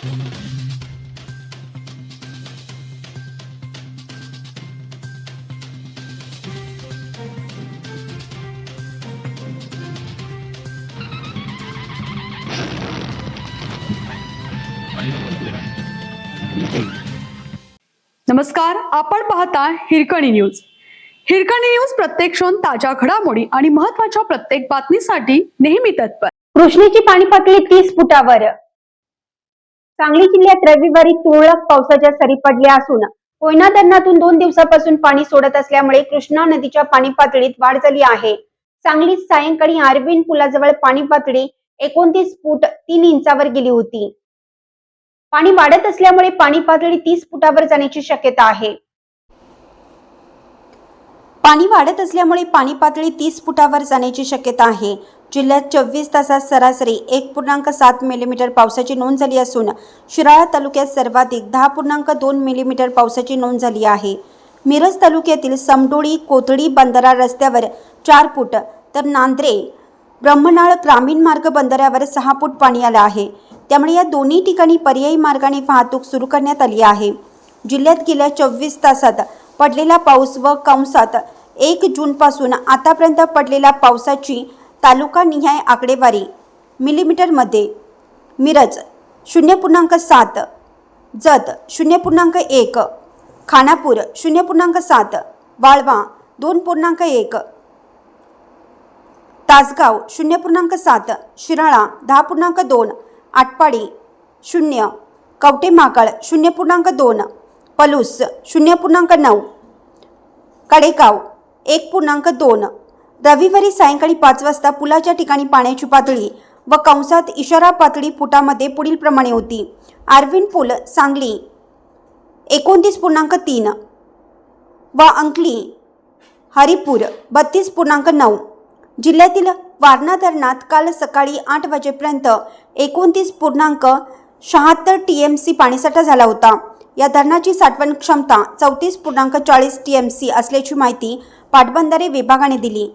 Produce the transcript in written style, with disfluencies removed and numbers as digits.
नमस्कार, आपण पाहता हिरकणी न्यूज. हिरकणी न्यूज प्रत्येक क्षण ताज्या घडामोडी आणि महत्त्वाच्या प्रत्येक बातमीसाठी नेहमी तत्पर. कृष्णेची पाणी पातळी 30 फुटावर. सांगली जिल्ह्यात रविवारी तुरळक पावसाच्या सरी पडल्या असून कोयना धरणातून 2 दिवसापासून पाणी सोडत असल्यामुळे कृष्णा नदीच्या पाणी पातळीत वाढ झाली आहे. सांगलीत सायंकाळी आरविन पुलाजवळ पाणी पातळी 29 फूट 3 इंचावर गेली होती. पाणी वाढत असल्यामुळे पाणी पातळी 30 फुटावर जाण्याची शक्यता आहे. पाणी वाढत असल्यामुळे पाणी पातळी 30 फुटावर जाण्याची शक्यता आहे. जिल्ह्यात 24 तासात सरासरी 1.7 मिलीमीटर पावसाची नोंद झाली असून शिराळा तालुक्यात सर्वाधिक 10.2 मिलीमीटर पावसाची नोंद झाली आहे. मिरज तालुक्यातील समडोळी कोथळी बंधारा रस्त्यावर 4 फूट तर नांद्रे ब्रह्मनाळ ग्रामीण मार्ग बंधाऱ्यावर 6 फूट पाणी आलं आहे. त्यामुळे या दोन्ही ठिकाणी पर्यायी मार्गाने वाहतूक सुरू करण्यात आली आहे. जिल्ह्यात गेल्या 24 तासात पडलेला पाऊस व कंसात 1 जूनपासून आतापर्यंत पडलेल्या पावसाची तालुकानिहाय आकडेवारी मिलीमीटरमध्ये. मिरज 0.7, जत 0.1, खानापूर 0.7, वाळवा 2.1, तासगाव 0.7, शिराळा 10.2, आटपाडी 0, कवटेमाकाळ 0.2, पलूस 0.9, कडेगाव 1.2. रविवारी सायंकाळी 5 वाजता पुलाच्या ठिकाणी पाण्याची पातळी व कंसात इशारा पातळी फुटामध्ये पुढील प्रमाणे होती. आरविन पूल सांगली 29.3 व अंकली हरिपूर 32.9. जिल्ह्यातील वारणा धरणात काल सकाळी 8 वाजेपर्यंत 29.76 TMC पाणीसाठा झाला होता. या धरणाची साठवण क्षमता 34.40 TMC असल्याची माहिती पाटबंधारे विभागाने दिली.